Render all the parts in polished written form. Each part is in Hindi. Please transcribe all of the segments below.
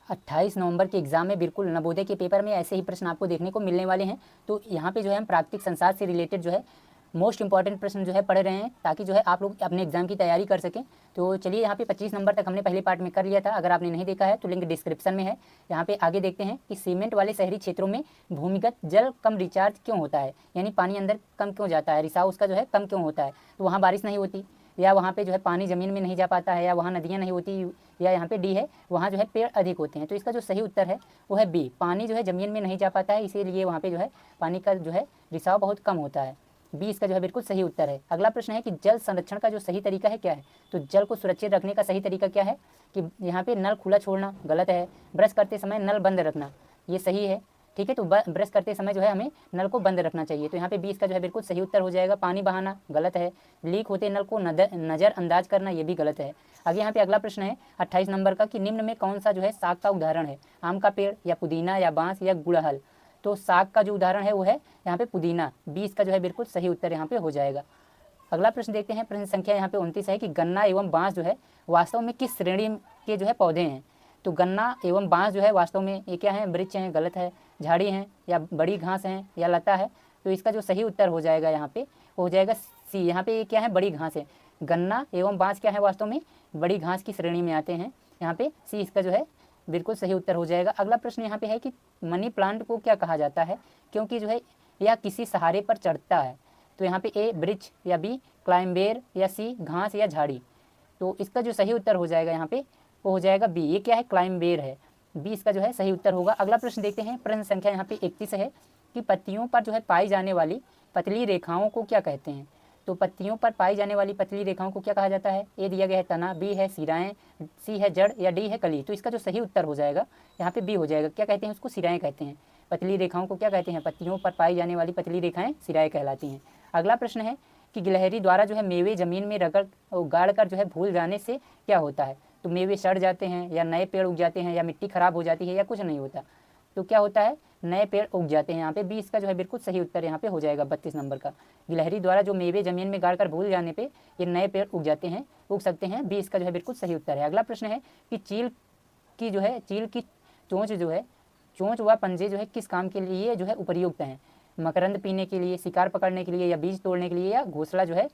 28 नवंबर के एग्जाम में बिल्कुल नवोदय के पेपर में ऐसे ही प्रश्न आपको देखने को मिलने वाले हैं। तो यहाँ पे जो है हम प्राकृतिक संसार से रिलेटेड जो है मोस्ट इंपॉर्टेंट प्रश्न जो है पढ़ रहे हैं, ताकि जो है आप लोग अपने एग्जाम की तैयारी कर सकें। तो चलिए यहाँ पे 25 नंबर तक हमने पहले पार्ट में कर लिया था, अगर आपने नहीं देखा है तो लिंक डिस्क्रिप्शन में है। यहाँ पे आगे देखते हैं कि सीमेंट वाले शहरी क्षेत्रों में भूमिगत जल कम रिचार्ज क्यों होता है, यानी पानी अंदर कम क्यों जाता है, रिसाव उसका जो है कम क्यों होता है। तो वहाँ बारिश नहीं होती, या वहाँ पे जो है पानी ज़मीन में नहीं जा पाता है, या वहाँ नदियाँ नहीं होती, या यहाँ पे डी है वहाँ जो है पेड़ अधिक होते हैं। तो इसका जो सही उत्तर है वो है बी, पानी जो है ज़मीन में नहीं जा पाता है, इसीलिए वहाँ पे जो है पानी का जो है रिसाव बहुत कम होता है। बी इसका जो है बिल्कुल सही उत्तर है। अगला प्रश्न है कि जल संरक्षण का जो सही तरीका है क्या है। तो जल को सुरक्षित रखने का सही तरीका क्या है कि यहाँ पे नल खुला छोड़ना गलत है, ब्रश करते समय नल बंद रखना ये सही है। ठीक है, तो ब्रश करते समय जो है हमें नल को बंद रखना चाहिए। तो यहाँ पे 20 का जो है बिल्कुल सही उत्तर हो जाएगा। पानी बहाना गलत है, लीक होते नल को नज़रअंदाज करना ये भी गलत है। आगे यहाँ पे अगला प्रश्न है 28 नंबर का कि निम्न में कौन सा जो है साग का उदाहरण है, आम का पेड़ या पुदीना या बांस या गुड़हल। तो साग का जो उदाहरण है वो है यहाँ पे पुदीना, 20 का जो है बिल्कुल सही उत्तर यहाँ पे हो जाएगा। अगला प्रश्न देखते हैं, प्रश्न संख्या यहाँ पे 29 है कि गन्ना एवं बांस जो है वास्तव में किस श्रेणी के जो है पौधे हैं। तो गन्ना एवं बांस जो है वास्तव में ये क्या है, वृक्ष हैं, गलत है, झाड़ी हैं या बड़ी घास हैं या लता है। तो इसका जो सही उत्तर हो जाएगा यहाँ पे वो हो जाएगा सी, यहाँ पे ये क्या है, बड़ी घास है। गन्ना एवं बांस क्या है, वास्तव में बड़ी घास की श्रेणी में आते हैं। यहाँ पे सी इसका जो है बिल्कुल सही उत्तर हो जाएगा। अगला प्रश्न यहाँ पे है कि मनी प्लांट को क्या कहा जाता है, क्योंकि जो है यह किसी सहारे पर चढ़ता है। तो यहाँ पे ए वृक्ष या बी क्लाइंबेर या सी घास या झाड़ी। तो इसका जो सही उत्तर हो जाएगा यहाँ पे वो हो जाएगा बी, ये क्या है, क्लाइंबेर है। बी इसका जो है सही उत्तर होगा। अगला प्रश्न देखते हैं, प्रश्न संख्या यहाँ पे 31 है कि पत्तियों पर जो है पाई जाने वाली पतली रेखाओं को क्या कहते हैं। तो पत्तियों पर पाई जाने वाली पतली रेखाओं को क्या कहा जाता है। ए दिया गया है तना, बी है सिराएं, सी है जड़ या डी है कली। तो इसका जो सही उत्तर हो जाएगा यहाँ पे बी हो जाएगा। क्या कहते हैं उसको, सिराएं कहते हैं। पतली रेखाओं को क्या कहते हैं, पत्तियों पर पाई जाने वाली पतली रेखाएं सिराएं कहलाती हैं। अगला प्रश्न है कि गिलहरी द्वारा जो है मेवे जमीन में रगड़ गाड़ कर जो है भूल जाने से क्या होता है। तो मेवे सड़ जाते हैं या नए पेड़ उग जाते हैं या मिट्टी खराब हो जाती है या कुछ नहीं होता। तो क्या होता है, नए पेड़ उग जाते हैं। यहाँ पे 20 का जो है बिल्कुल सही उत्तर यहाँ पे हो जाएगा 32 नंबर का। गिलहरी द्वारा जो मेवे जमीन में गाड़कर भूल जाने पे ये नए पेड़ उग जाते हैं, उग सकते हैं। 20 का जो है बिल्कुल सही उत्तर है। अगला प्रश्न है कि चील की चोंच जो है, चोंच व पंजे जो है किस काम के लिए जो है उपयुक्त हैं। मकरंद पीने के लिए, शिकार पकड़ने के लिए या बीज तोड़ने के लिए या घोंसला जो है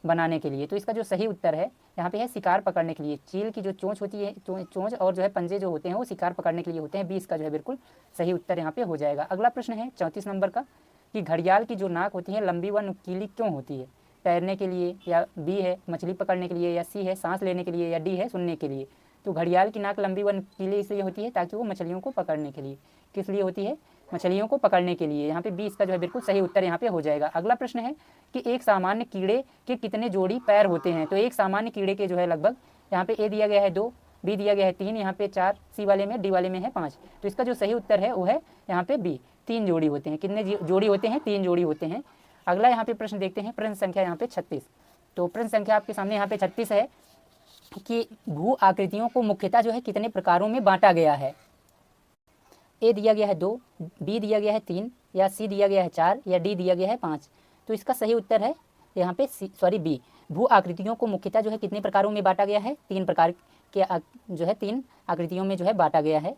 बनाने के लिए। तो इसका जो सही उत्तर है यहाँ पे है शिकार पकड़ने के लिए। चील की जो चोंच होती है, चोंच और जो है पंजे जो होते हैं वो शिकार पकड़ने के लिए होते हैं। 20 का जो है बिल्कुल सही उत्तर यहाँ पे हो जाएगा। अगला प्रश्न है 34 नंबर का कि घड़ियाल की जो नाक होती है लंबी व नुकीली क्यों होती है। तैरने के लिए, या बी है मछली पकड़ने के लिए, या सी है सांस लेने के लिए, या डी है सुनने के लिए। तो घड़ियाल की नाक लंबी व नुकीली इसलिए होती है ताकि वो मछलियों को पकड़ने के लिए, किस लिए होती है, मछलियों को पकड़ने के लिए। यहाँ पे 20 का जो है बिल्कुल सही उत्तर यहाँ पे हो जाएगा। अगला प्रश्न है कि एक सामान्य कीड़े के कितने जोड़ी पैर होते हैं। तो एक सामान्य कीड़े के जो है लगभग, यहाँ पे ए दिया गया है 2, बी दिया गया है 3, यहाँ पे 4, सी वाले में, डी वाले में है 5। तो इसका जो सही उत्तर है वो है यहाँ पे बी, 3 जोड़ी होते हैं। कितने जोड़ी होते हैं, 3 जोड़ी होते हैं। अगला यहाँ पे प्रश्न देखते हैं, प्रश्न संख्या यहाँ पे 36। तो प्रश्न संख्या आपके सामने यहाँ पे 36 है कि भू आकृतियों को मुख्यतः जो है कितने प्रकारों में बांटा गया है। ए दिया गया है 2, बी दिया गया है 3, या सी दिया गया है 4, या डी दिया गया है 5। तो इसका सही उत्तर है यहाँ पे बी। भू आकृतियों को मुख्यतः जो है कितने प्रकारों में बांटा गया है, 3 प्रकार के जो है 3 आकृतियों में जो है बांटा गया है,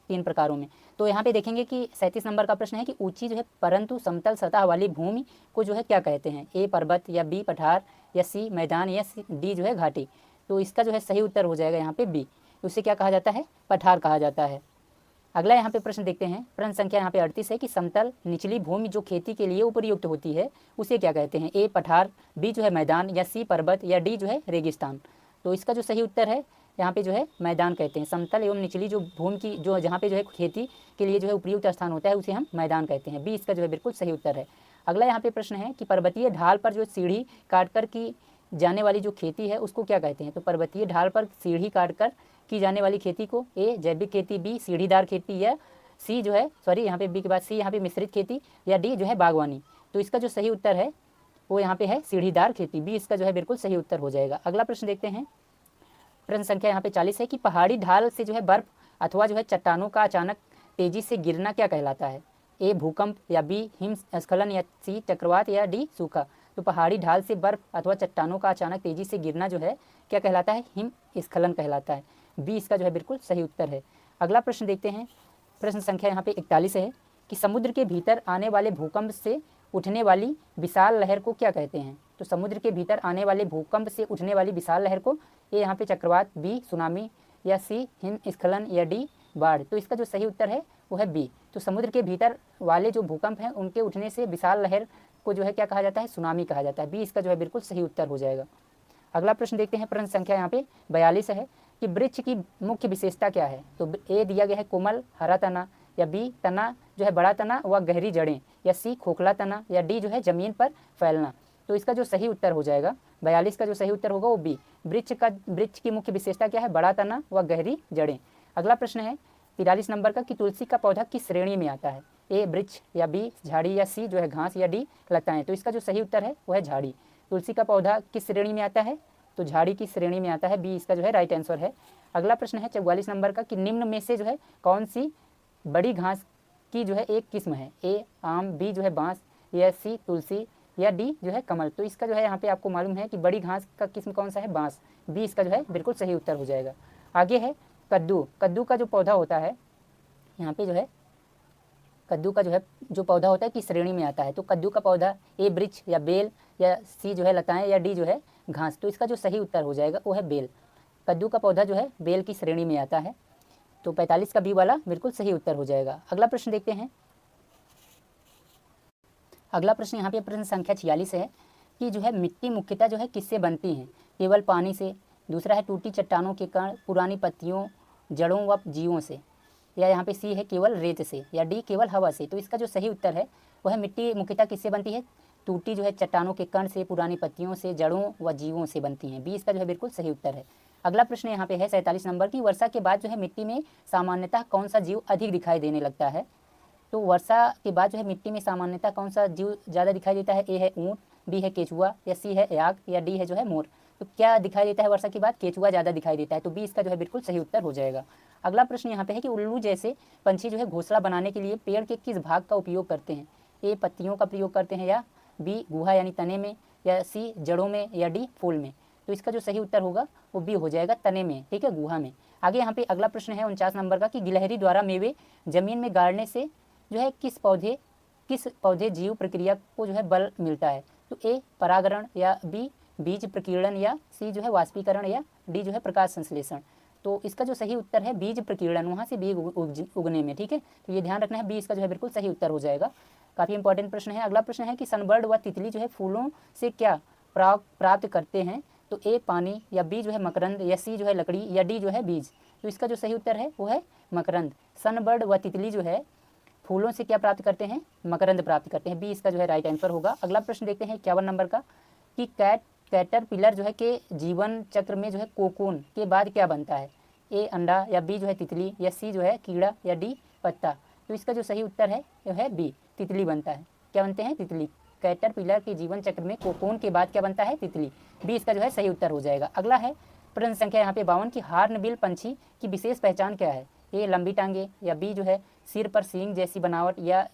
3 प्रकारों में। तो यहाँ पे देखेंगे कि 37 नंबर का प्रश्न है कि ऊंची जो है परंतु समतल सतह वाली भूमि को जो है क्या कहते हैं। ए पर्वत, या बी पठार, या सी मैदान, या डी जो है घाटी। तो इसका जो है सही उत्तर हो जाएगा यहाँ पे बी, उसे क्या कहा जाता है, पठार कहा जाता है। अगला यहाँ पे प्रश्न देखते हैं, प्रश्न संख्या यहाँ पे 38 है कि समतल निचली भूमि जो खेती के लिए उपयुक्त होती है उसे क्या कहते हैं। ए पठार, बी जो है मैदान, या सी पर्वत, या डी जो है रेगिस्तान। तो इसका जो सही उत्तर है यहाँ पे जो है मैदान कहते हैं। समतल एवं निचली जो भूमि की जो जहाँ पे जो है खेती के लिए जो है उपयुक्त स्थान होता है उसे हम मैदान कहते हैं। बी इसका जो है बिल्कुल सही उत्तर है। अगला यहाँ पे प्रश्न है कि पर्वतीय ढाल पर जो सीढ़ी काटकर की जाने वाली जो खेती है उसको क्या कहते हैं। तो पर्वतीय ढाल पर सीढ़ी काटकर की जाने वाली खेती को ए जैविक खेती, बी सीढ़ीदार खेती, या सी जो है यहाँ पे बी के बाद सी यहाँ पे मिश्रित खेती, या डी जो है बागवानी। तो इसका जो सही उत्तर है वो यहाँ पे है सीढ़ीदार खेती। बी इसका जो है बिल्कुल सही उत्तर हो जाएगा। अगला प्रश्न देखते हैं, प्रश्न संख्या यहाँ पे 40 है कि पहाड़ी ढाल से जो है बर्फ अथवा जो है चट्टानों का अचानक तेजी से गिरना क्या कहलाता है। ए भूकंप, या बी हिमस्खलन, या सी चक्रवात, या डी सूखा। तो पहाड़ी ढाल से बर्फ अथवा चट्टानों का अचानक तेजी से गिरना जो है क्या कहलाता है, हिमस्खलन कहलाता है। बी इसका जो है बिल्कुल सही उत्तर है। अगला प्रश्न देखते हैं, प्रश्न संख्या यहाँ पे 41 है कि समुद्र के भीतर आने वाले भूकंप से उठने वाली विशाल लहर को क्या कहते हैं। तो समुद्र के भीतर आने वाले भूकंप से उठने वाली विशाल लहर को, ए यहाँ पे चक्रवात, बी सुनामी, या सी हिमस्खलन, या डी बाढ़। तो इसका जो सही उत्तर है वो है बी। तो समुद्र के भीतर वाले जो भूकंप हैं उनके उठने से विशाल लहर को जो है क्या कहा जाता है, सुनामी कहा जाता है। बी इसका जो है बिल्कुल सही उत्तर हो जाएगा। अगला प्रश्न देखते हैं, प्रश्न संख्या यहाँ पे 42 है कि वृक्ष की मुख्य विशेषता क्या है। तो ए दिया गया है कोमल हरा तना, या बी तना जो है बड़ा तना व गहरी जड़ें, या सी खोखला तना, या डी जो है जमीन पर फैलना। तो इसका जो सही उत्तर हो जाएगा 42 का जो सही उत्तर होगा वो बी। वृक्ष की मुख्य विशेषता क्या है, बड़ा तना व गहरी जड़ें। अगला प्रश्न है 43 नंबर का कि तुलसी का पौधा किस श्रेणी में आता है। ए वृक्ष, या बी झाड़ी, या सी जो है घास, या डी लताएं। तो इसका जो सही उत्तर है वो है झाड़ी। तुलसी का पौधा किस श्रेणी में आता है, तो झाड़ी की श्रेणी में आता है। बी इसका जो है राइट आंसर है। अगला प्रश्न है 44 नंबर का कि निम्न में से जो है कौन सी बड़ी घास की जो है एक किस्म है। ए आम, बी जो है बांस, या सी तुलसी, या डी जो है कमल। तो इसका जो है यहाँ पे आपको मालूम है कि बड़ी घास का किस्म कौन सा है, बांस। बी इसका जो है बिल्कुल सही उत्तर हो जाएगा। आगे है कद्दू। कद्दू का जो पौधा होता है यहाँ पे जो है, कद्दू का जो है जो पौधा होता है किस श्रेणी में आता है। तो कद्दू का पौधा ए वृक्ष, या बेल, या सी जो है लताएं, या डी जो है घास। तो इसका जो सही उत्तर हो जाएगा वो है बेल। कद्दू का पौधा जो है बेल की श्रेणी में आता है। तो 45 का बी वाला बिल्कुल सही उत्तर हो जाएगा। अगला प्रश्न देखते हैं। अगला प्रश्न यहाँ पे प्रश्न संख्या 46 है कि जो है मिट्टी मुख्यतः जो है किससे बनती है। केवल पानी से, दूसरा है टूटी चट्टानों के कण, पुरानी पत्तियों, जड़ों व जीवों से, या यहाँ पे सी है केवल रेत से, या डी केवल हवा से। तो इसका जो सही उत्तर है वह है मिट्टी मुख्यतः किससे बनती है, टूटी जो है चट्टानों के कण से, पुरानी पत्तियों से, जड़ों व जीवों से बनती हैं। बी इसका जो है बिल्कुल सही उत्तर है। अगला प्रश्न यहाँ पे है 47 नंबर की, वर्षा के बाद जो है मिट्टी में सामान्यतः कौन सा जीव अधिक दिखाई देने लगता है। तो वर्षा के बाद जो है मिट्टी में सामान्यतः कौन सा जीव ज़्यादा दिखाई देता है। ए है ऊँट, बी है केचुआ, या सी है याक, या डी है जो है मोर। तो क्या दिखाई देता है वर्षा के बाद, केचुआ ज़्यादा दिखाई देता है। तो बी इसका जो है बिल्कुल सही उत्तर हो जाएगा। अगला प्रश्न यहाँ पे है कि उल्लू जैसे पंछी जो है घोंसला बनाने के लिए पेड़ के किस भाग का उपयोग करते हैं। ए पत्तियों का प्रयोग करते हैं, या बी गुहा यानी तने में, या सी जड़ों में, या डी फूल में। तो इसका जो सही उत्तर होगा वो बी हो जाएगा, तने में, ठीक है, गुहा में। आगे यहाँ पे अगला प्रश्न है 49 नंबर का कि गिलहरी द्वारा मेवे जमीन में गाड़ने से जो है किस पौधे जीव प्रक्रिया को जो है बल मिलता है। तो ए परागण, या बी बीज प्रकीर्णन, या सी जो है वाष्पीकरण, या डी जो है प्रकाश संश्लेषण। तो इसका जो सही उत्तर है बीज प्रकीर्णन, वहाँ से बीज उगने में, ठीक है। तो ये ध्यान रखना है, बी इसका जो है बिल्कुल सही उत्तर हो जाएगा। काफ़ी इंपॉर्टेंट प्रश्न है। अगला प्रश्न है कि सनबर्ड व तितली जो है फूलों से क्या प्राप्त करते हैं। तो ए पानी, या बी जो है मकरंद, या सी जो है लकड़ी, या डी जो है बीज। तो इसका जो सही उत्तर है वो है मकरंद। सनबर्ड व तितली जो है फूलों से क्या प्राप्त करते हैं, मकरंद प्राप्त करते हैं। बी इसका जो है राइट आंसर होगा। अगला प्रश्न देखते हैं 51 नंबर का कि कैटरपिलर जो है के जीवन चक्र में जो है कोकून के बाद क्या बनता है। ए अंडा, या बी जो है तितली, या सी जो है कीड़ा, या डी पत्ता। तो इसका जो सही उत्तर है वो है बी, तितली बनता है। क्या बनते हैं, तितली। कैटरपिलर के जीवन चक्र में कोकून के बाद क्या बनता है, तितली। बी इसका जो है सही उत्तर हो जाएगा। अगला है प्रश्न संख्या यहाँ पे 52 की हार्नबिल पंछी की विशेष पहचान क्या है। ए लंबी टांगे, या बी जो है सिर पर सींग जैसी बनावट, या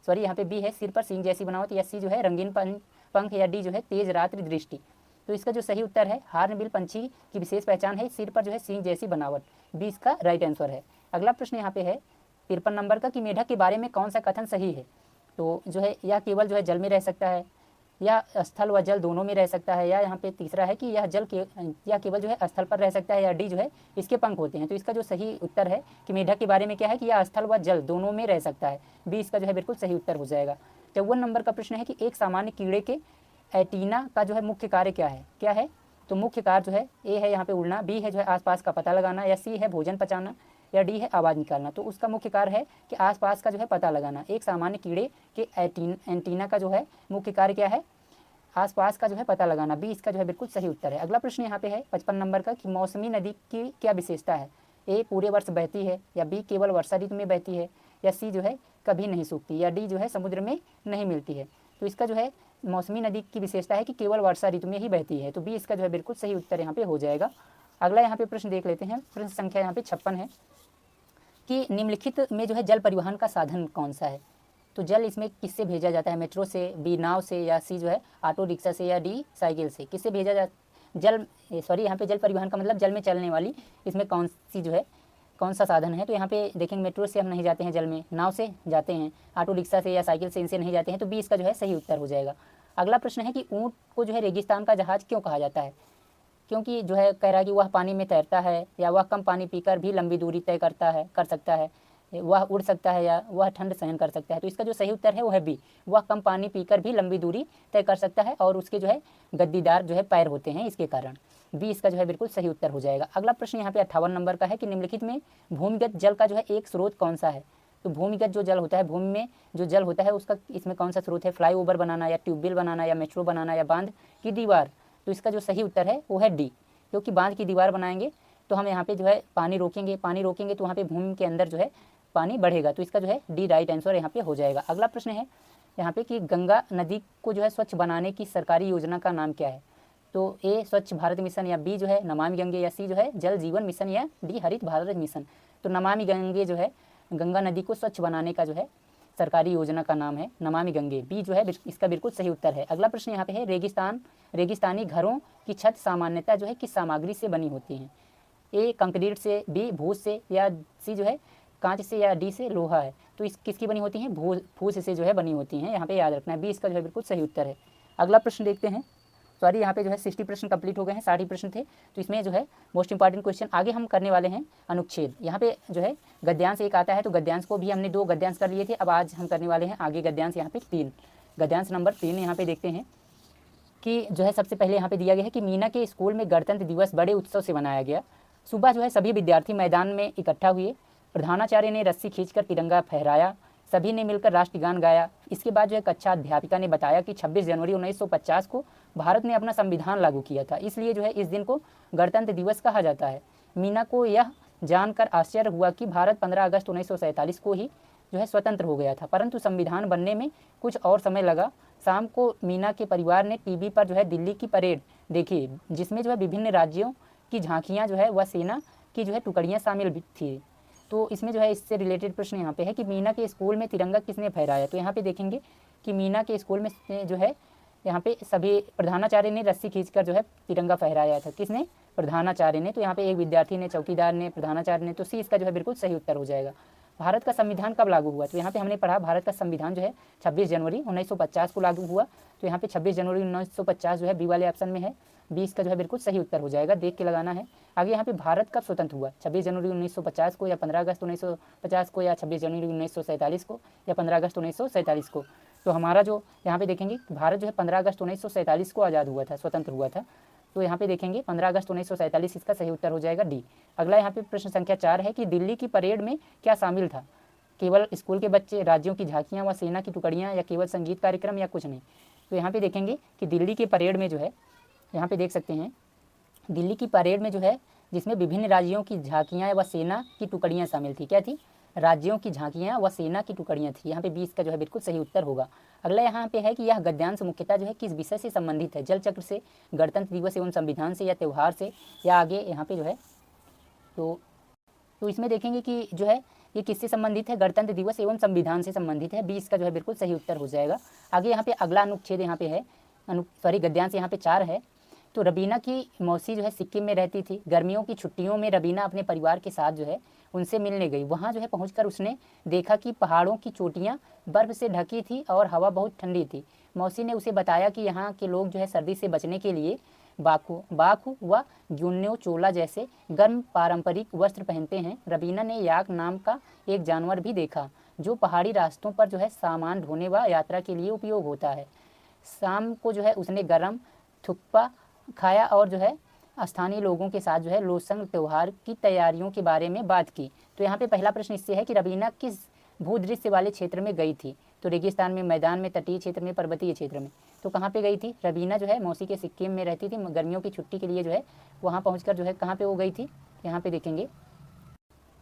सॉरी यहाँ पे बी है सिर पर सींग जैसी बनावट, या सी जो है रंगीन पंख, या डी जो है तेज रात्रि दृष्टि। तो इसका जो सही उत्तर है हार्नबिल पंछी की विशेष पहचान है सिर पर जो है सींग जैसी बनावट। बी इसका राइट आंसर है। अगला प्रश्न यहाँ पे है 53 नंबर का कि मेढक के बारे में कौन सा कथन सही है। तो जो है यह केवल जो है जल में रह सकता है, या स्थल व जल दोनों में रह सकता है, या यहाँ पे तीसरा है कि यह केवल जो है स्थल पर रह सकता है, या डी जो है इसके पंख होते हैं। तो इसका जो सही उत्तर है कि मेढक के बारे में क्या है कि यह स्थल व जल दोनों में रह सकता है। बी इसका जो है बिल्कुल सही उत्तर हो जाएगा। 54 नंबर का प्रश्न है कि एक सामान्य कीड़े के एंटीना का जो है मुख्य कार्य क्या है। तो मुख्य कार्य जो है ए है यहाँ पे उड़ना, बी है जो है आसपास का पता लगाना, या सी है भोजन पचाना, या डी है आवाज़ निकालना। तो उसका मुख्य कार्य है कि आसपास का जो है पता लगाना। एक सामान्य कीड़े के एंटीना का जो है मुख्य कार्य क्या है, आसपास का जो है पता लगाना। बी इसका जो है बिल्कुल सही उत्तर है। अगला प्रश्न यहाँ पे है 55 नंबर का कि मौसमी नदी की क्या विशेषता है। ए पूरे वर्ष बहती है, या बी केवल वर्षा ऋतु में बहती है, या सी जो है कभी नहीं सूखती, या डी जो है समुद्र में नहीं मिलती है। तो इसका जो है मौसमी नदी की विशेषता है कि केवल वर्षा ऋतु में ही बहती है। तो बी इसका जो है बिल्कुल सही उत्तर यहाँ पे हो जाएगा। अगला यहाँ पे प्रश्न देख लेते हैं। प्रश्न संख्या यहाँ पे 56 है कि निम्नलिखित में जो है जल परिवहन का साधन कौन सा है। तो जल इसमें किससे भेजा जाता है, मेट्रो से, बी नाव से, या सी जो है ऑटो रिक्शा से, या डी साइकिल से। किससे भेजा यहाँ पे जल परिवहन का मतलब जल में चलने वाली इसमें कौन सी जो है कौन सा साधन है, तो यहाँ पे देखेंगे मेट्रो से हम नहीं जाते हैं, जल में नाव से जाते हैं, ऑटो रिक्शा से या साइकिल से इनसे नहीं जाते हैं, तो बी इसका जो है सही उत्तर हो जाएगा। अगला प्रश्न है कि ऊँट को जो है रेगिस्तान का जहाज़ क्यों कहा जाता है? क्योंकि जो है कह रहा है कि वह पानी में तैरता है, या वह कम पानी पीकर भी लंबी दूरी तय कर सकता है, वह उड़ सकता है, या वह ठंड सहन कर सकता है। तो इसका जो सही उत्तर है वो है बी, वह कम पानी पीकर भी लंबी दूरी तय कर सकता है और उसके जो है गद्दीदार जो है पैर होते हैं, इसके कारण बी इसका जो है बिल्कुल सही उत्तर हो जाएगा। अगला प्रश्न यहाँ पे 58 नंबर का है कि निम्नलिखित में भूमिगत जल का जो है एक स्रोत कौन सा है? तो भूमिगत जो जल होता है, भूमि में जो जल होता है उसका इसमें कौन सा स्रोत है? फ्लाईओवर बनाना, या ट्यूबवेल बनाना, या मेट्रो बनाना, या बांध की दीवार? तो इसका जो सही उत्तर है वो है डी, क्योंकि बांध की दीवार बनाएंगे तो हम यहाँ पे जो है पानी रोकेंगे तो वहाँ पे भूमि के अंदर जो है पानी बढ़ेगा। तो इसका जो है डी राइट आंसर यहाँ पे हो जाएगा। अगला प्रश्न है यहाँ पे कि गंगा नदी को जो है स्वच्छ बनाने की सरकारी योजना का नाम क्या है? तो ए स्वच्छ भारत मिशन, या बी जो है नमामि गंगे, या सी जो है जल जीवन मिशन, या डी हरित भारत मिशन। तो नमामि गंगे जो है गंगा नदी को स्वच्छ बनाने का जो है सरकारी योजना का नाम है नमामि गंगे, बी जो है इसका बिल्कुल सही उत्तर है। अगला प्रश्न यहाँ पे है रेगिस्तानी घरों की छत सामान्यतः जो है किस सामग्री से बनी होती हैं? ए कंक्रीट से, बी भूस से, या सी जो है कांच से, या डी से लोहा है। तो इस किसकी बनी होती हैं? फूस से जो है बनी होती हैं, यहाँ पे याद रखना है, बी इसका जो है बिल्कुल सही उत्तर है। अगला प्रश्न देखते हैं। सॉरी, यहाँ पे जो है 60 प्रश्न कंप्लीट हो गए हैं, 60 प्रश्न थे, तो इसमें जो है मोस्ट इंपॉर्टेंट क्वेश्चन आगे हम करने वाले हैं अनुच्छेद। यहाँ पे जो है गद्यांश एक आता है, तो गद्यांश को भी हमने 2 गद्यांश कर लिए थे, अब आज हम करने वाले हैं आगे गद्यांश यहाँ पे 3। गद्यांश नंबर 3 यहाँ पे देखते हैं कि जो है सबसे पहले यहाँ पे दिया गया है कि मीना के स्कूल में गणतंत्र दिवस बड़े उत्सव से मनाया गया। सुबह जो है सभी विद्यार्थी मैदान में इकट्ठा हुए, प्रधानाचार्य ने रस्सी खींचकर तिरंगा फहराया, सभी ने मिलकर राष्ट्रगान गाया। इसके बाद जो है कक्षा अध्यापिका ने बताया कि 26 जनवरी 1950 को भारत ने अपना संविधान लागू किया था, इसलिए जो है इस दिन को गणतंत्र दिवस कहा जाता है। मीना को यह जानकर आश्चर्य हुआ कि भारत 15 अगस्त 1947 को ही जो है स्वतंत्र हो गया था, परंतु संविधान बनने में कुछ और समय लगा। शाम को मीना के परिवार ने टीवी पर जो है दिल्ली की परेड देखी, जिसमें जो है विभिन्न राज्यों की झांकियाँ जो है वह सेना की जो है टुकड़ियाँ शामिल थी। तो इसमें जो है इससे रिलेटेड प्रश्न यहाँ पे है कि मीना के स्कूल में तिरंगा किसने फहराया? तो यहाँ पे देखेंगे कि मीना के स्कूल में जो है यहाँ पे सभी प्रधानाचार्य ने रस्सी खींचकर जो है तिरंगा फहराया था। किसने? प्रधानाचार्य ने। तो यहाँ पे एक विद्यार्थी ने, चौकीदार ने, प्रधानाचार्य ने, तो सी इसका जो है बिल्कुल सही उत्तर हो जाएगा। भारत का संविधान कब लागू हुआ? तो यहाँ पे हमने पढ़ा भारत का संविधान जो है 26 जनवरी 1950 को लागू हुआ। तो यहाँ पे 26 जनवरी 1950 जो है बी वाले ऑप्शन में है, बी इसका जो है बिल्कुल सही उत्तर हो जाएगा, देख के लगाना है। आगे यहाँ पे भारत कब स्वतंत्र हुआ? 26 जनवरी 1950 को, या 15 अगस्त 1950 को, या 26 जनवरी 1947 को, या 15 अगस्त 1947 को? तो हमारा जो यहाँ पे देखेंगे भारत जो है 15 अगस्त 1947 को आज़ाद हुआ था, स्वतंत्र हुआ था। तो यहाँ पे देखेंगे 15 अगस्त 1947 इसका सही उत्तर हो जाएगा डी। अगला यहाँ पे प्रश्न संख्या 4 है कि दिल्ली की परेड में क्या शामिल था? केवल स्कूल के बच्चे, राज्यों की झांकियाँ व सेना की टुकड़ियाँ, या केवल संगीत कार्यक्रम, या कुछ नहीं? तो यहाँ पे देखेंगे कि दिल्ली की परेड में जो है, यहाँ पे देख सकते हैं दिल्ली की परेड में जो है जिसमें विभिन्न राज्यों की झांकियाँ व सेना की टुकड़ियाँ शामिल थी। क्या थी? राज्यों की झांकियाँ व सेना की टुकड़ियाँ थी। यहाँ पे 20 का जो है बिल्कुल सही उत्तर होगा। अगला यहाँ पे है कि यह गद्यांश मुख्यतः जो है किस विषय से संबंधित है? जल चक्र से, गणतंत्र दिवस एवं संविधान से, या त्यौहार से, या आगे यहाँ पे जो है तो इसमें देखेंगे कि जो है ये किससे संबंधित है? गणतंत्र दिवस एवं संविधान से संबंधित है, 20 का जो है बिल्कुल सही उत्तर हो जाएगा। आगे यहाँ पे अगला अनुच्छेद यहाँ पे है, गद्यांश यहाँ पे 4 है। तो रबीना की मौसी जो है सिक्किम में रहती थी। गर्मियों की छुट्टियों में रबीना अपने परिवार के साथ जो है उनसे मिलने गई। वहाँ जो है पहुंचकर उसने देखा कि पहाड़ों की चोटियाँ बर्फ़ से ढकी थी और हवा बहुत ठंडी थी। मौसी ने उसे बताया कि यहाँ के लोग जो है सर्दी से बचने के लिए बाखू व ग्युन्यो चोला जैसे गर्म पारंपरिक वस्त्र पहनते हैं। रबीना ने याक नाम का एक जानवर भी देखा जो पहाड़ी रास्तों पर जो है सामान ढोने व यात्रा के लिए उपयोग होता है। शाम को जो है उसने गर्म थुक्पा खाया और जो है स्थानीय लोगों के साथ जो है लोसंग त्यौहार की तैयारियों के बारे में बात की। तो यहाँ पे पहला प्रश्न इससे है कि रबीना किस भूदृश्य वाले क्षेत्र में गई थी? तो रेगिस्तान में, मैदान में, तटीय क्षेत्र में, पर्वतीय क्षेत्र में? तो कहाँ पे गई थी? रबीना जो है मौसी के सिक्किम में रहती थी, गर्मियों की छुट्टी के लिए जो है वहाँ पहुँचकर जो है कहाँ पे वो गई थी? यहाँ पे देखेंगे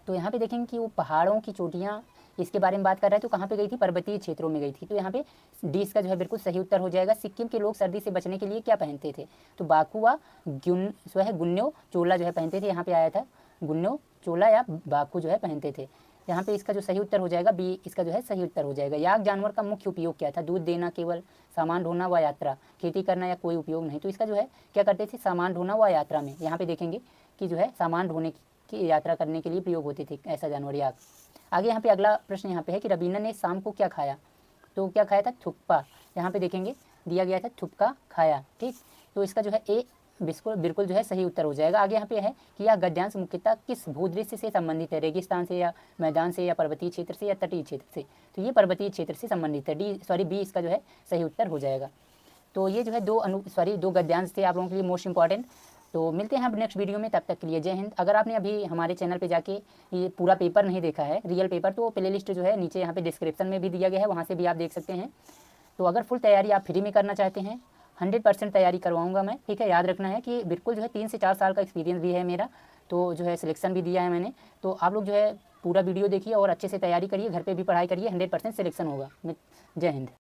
तो यहाँ पे देखेंगे कि वो पहाड़ों की चोटियाँ इसके बारे में बात कर रहा है। तो कहाँ पे गई थी? पर्वतीय क्षेत्रों में गई थी। तो यहाँ पे डी इसका जो है बिल्कुल सही उत्तर हो जाएगा। सिक्किम के लोग सर्दी से बचने के लिए क्या पहनते थे? तो बाकुआ गुन्यो चोला जो है पहनते थे। यहाँ पे आया था गुन्यो चोला या बाकू जो है पहनते थे। यहाँ पे इसका जो सही उत्तर हो जाएगा बी इसका जो है सही उत्तर हो जाएगा। याक जानवर का मुख्य उपयोग क्या था? दूध देना, केवल सामान ढोना व यात्रा, खेती करना, या कोई उपयोग नहीं? तो इसका जो है क्या करते थे? सामान ढोना व यात्रा में। यहाँ पे देखेंगे कि जो है सामान ढोने की यात्रा करने के लिए प्रयोग होते थे, ऐसा जानवर याक। आगे यहाँ पे अगला प्रश्न यहाँ पे है कि रवीना ने शाम को क्या खाया। तो क्या खाया था, थुक्पा। यहाँ पे देखेंगे दिया गया था थुक्का खाया, ठीक। तो इसका जो है ए बिल्कुल जो है सही उत्तर हो जाएगा। आगे यहाँ पे है कि यह गद्यांश मुख्यतः किस भूदृश्य से संबंधित है, रेगिस्तान से या मैदान से या पर्वतीय क्षेत्र से या तटीय क्षेत्र से। तो ये पर्वतीय क्षेत्र से संबंधित है, बी इसका जो है सही उत्तर हो जाएगा। तो ये जो है दो गद्यांश थे आप लोगों के लिए मोस्ट इंपॉर्टेंट। तो मिलते हैं अब नेक्स्ट वीडियो में, तब तक के लिए जय हिंद। अगर आपने अभी हमारे चैनल पे जाके ये पूरा पेपर नहीं देखा है, रियल पेपर, तो प्ले लिस्ट जो है नीचे यहाँ पे डिस्क्रिप्शन में भी दिया गया है, वहाँ से भी आप देख सकते हैं। तो अगर फुल तैयारी आप फ्री में करना चाहते हैं, 100% तैयारी करवाऊंगा मैं, ठीक है। याद रखना है कि बिल्कुल जो है 3 से 4 साल का एक्सपीरियंस भी है मेरा, तो जो है सिलेक्शन भी दिया है मैंने। तो आप लोग जो है पूरा वीडियो देखिए और अच्छे से तैयारी करिए, घर पे भी पढ़ाई करिए, 100% सिलेक्शन होगा। जय हिंद।